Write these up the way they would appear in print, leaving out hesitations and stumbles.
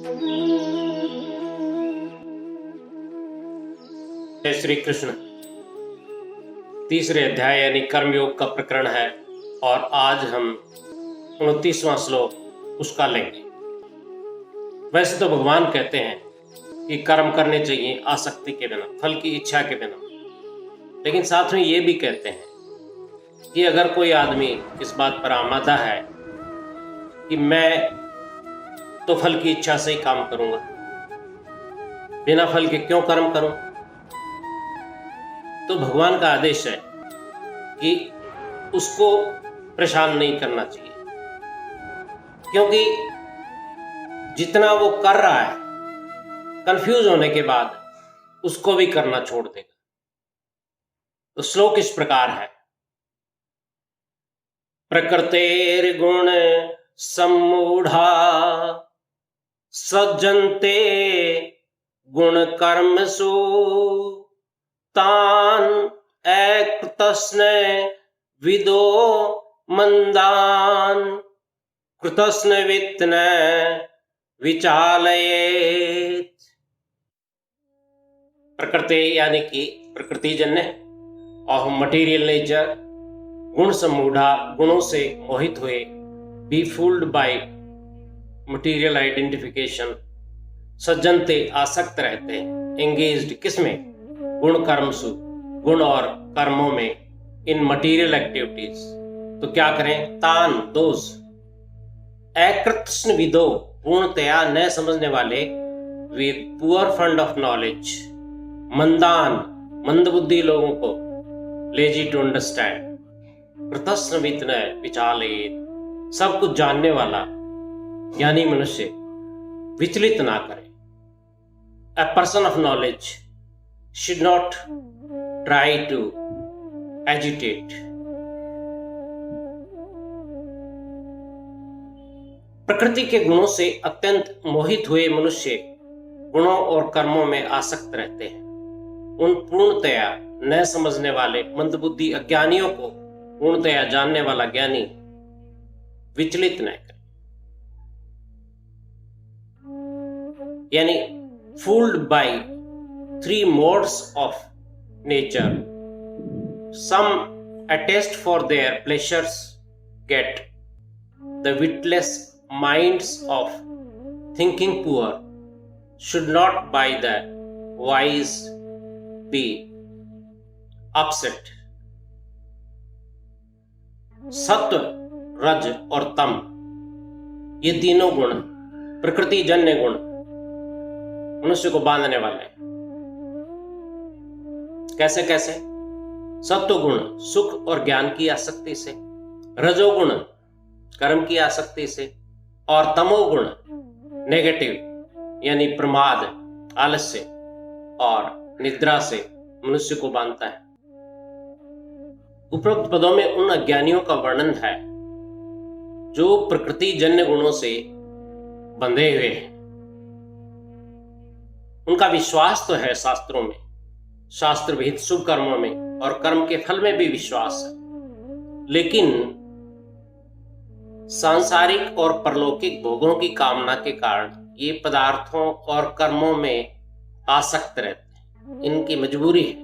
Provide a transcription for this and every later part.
जय श्री कृष्ण। तीसरे अध्याय यानी कर्मयोग का प्रकरण है और आज हम 29वां श्लोक उसका लेंगे। वैसे तो भगवान कहते हैं कि कर्म करने चाहिए आसक्ति के बिना, फल की इच्छा के बिना, लेकिन साथ में ये भी कहते हैं कि अगर कोई आदमी इस बात पर आमादा है कि मैं तो फल की इच्छा से ही काम करूंगा, बिना फल के क्यों कर्म करूं, तो भगवान का आदेश है कि उसको परेशान नहीं करना चाहिए, क्योंकि जितना वो कर रहा है कंफ्यूज होने के बाद उसको भी करना छोड़ देगा। तो श्लोक इस प्रकार है। प्रकृतेर्गुण सम्मूढ़ा सज्जन्ते गुण कर्मसु तान अकृतस्न विदो मंदान कृतस्न वित्न विचालयेत। प्रकृति यानी कि प्रकृति जन्य और मटीरियल नेचर, गुण सम्मूढ़ा गुणों से मोहित हुए, be fooled by material identification, सज्जनते आसक्त रहते, एंगेज्ड किसमें, गुण कर्मसु गुण और कर्मों में, इन मटीरियल एक्टिविटीज। तो क्या करें, तान दोष अकृतस्न विदो पूर्णतया न समझने वाले, with poor fund of knowledge, मंदान मंदबुद्धि लोगों को, लेजी टू अंडरस्टैंड, कृतस्न वित्न विचालयेत सब कुछ जानने वाला ज्ञानी मनुष्य विचलित ना करे। A person of knowledge should not try to agitate. प्रकृति के गुणों से अत्यंत मोहित हुए मनुष्य गुणों और कर्मों में आसक्त रहते हैं। उन पूर्णतया न समझने वाले मंदबुद्धि अज्ञानियों को पूर्णतया जानने वाला ज्ञानी विचलित न करे, यानी fooled by three modes of nature. Some attest for their pleasures get, the witless minds of thinking poor should not by the wise be upset. सत्व, रज और तम ये तीनों गुण प्रकृति जन्य गुण मनुष्य को बांधने वाले हैं। कैसे कैसे? सत्व गुण सुख और ज्ञान की आसक्ति से, रजोगुण कर्म की आसक्ति से, और तमोगुण नेगेटिव यानी प्रमाद, आलस्य और निद्रा से मनुष्य को बांधता है। उपरोक्त पदों में उन अज्ञानियों का वर्णन है जो प्रकृति जन्य गुणों से बंधे हुए हैं। उनका विश्वास तो है शास्त्रों में, शास्त्र विहित शुभ कर्मों में और कर्म के फल में भी विश्वास है, लेकिन सांसारिक और परलौकिक भोगों की कामना के कारण ये पदार्थों और कर्मों में आसक्त रहते हैं। इनकी मजबूरी है,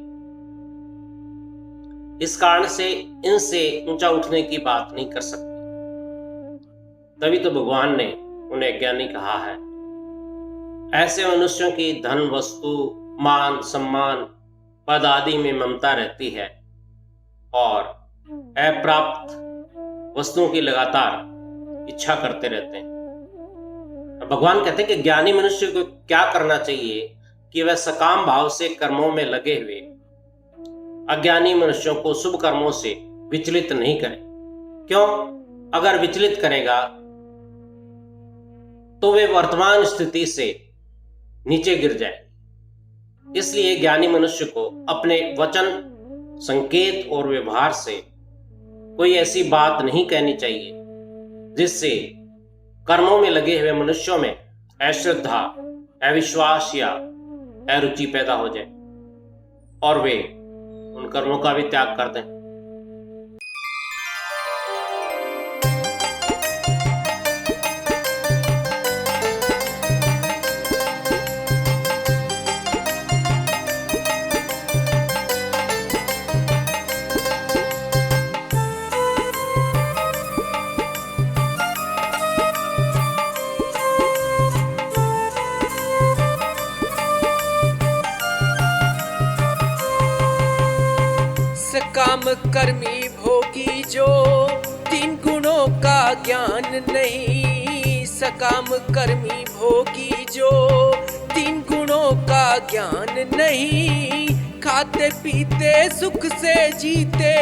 इस कारण से इनसे ऊंचा उठने की बात नहीं कर सकते। तभी तो भगवान ने उन्हें ज्ञानी कहा है। ऐसे मनुष्यों की धन, वस्तु, मान, सम्मान, पद आदि में ममता रहती है और अप्राप्त वस्तुओं की लगातार इच्छा करते रहते हैं। भगवान कहते हैं कि ज्ञानी मनुष्य को क्या करना चाहिए कि वह सकाम भाव से कर्मों में लगे हुए अज्ञानी मनुष्यों को शुभ कर्मों से विचलित नहीं करे। क्यों? अगर विचलित करेगा तो वे वर्तमान स्थिति से नीचे गिर जाए। इसलिए ज्ञानी मनुष्य को अपने वचन, संकेत और व्यवहार से कोई ऐसी बात नहीं कहनी चाहिए जिससे कर्मों में लगे हुए मनुष्यों में अश्रद्धा, अविश्वास या अरुचि पैदा हो जाए और वे उन कर्मों का भी त्याग कर दें। सकाम कर्मी भोगी जो तीन गुणों का ज्ञान नहीं, सकाम कर्मी भोगी जो तीन गुणों का ज्ञान नहीं, खाते पीते सुख से जीते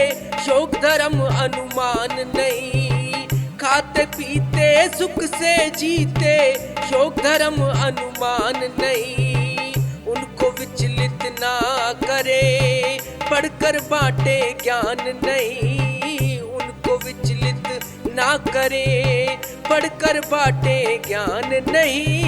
शोक धर्म अनुमान नहीं, खाते पीते सुख से जीते शोक धर्म अनुमान नहीं, उनको विचलित ना करे पढ़कर बांटे ज्ञान नहीं, उनको विचलित ना करे पढ़कर बांटे ज्ञान नहीं।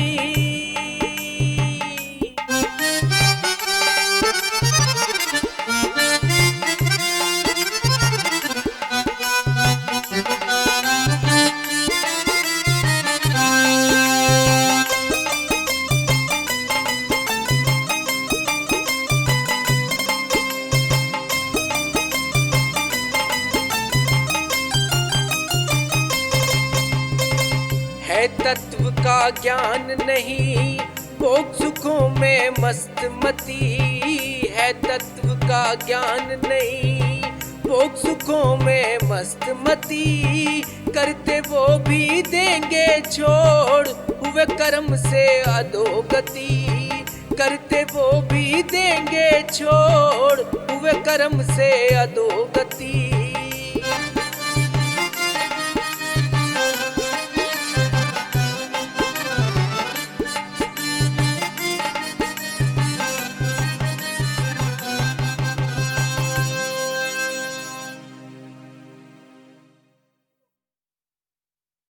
है तत्व का ज्ञान नहीं, भोग सुखों में मस्त मती, है तत्व का ज्ञान नहीं, भोग सुखों में मस्त मती, करते वो भी देंगे छोड़ हुए कर्म से अधोगति, करते वो भी देंगे छोड़ हुए कर्म से अधोगति।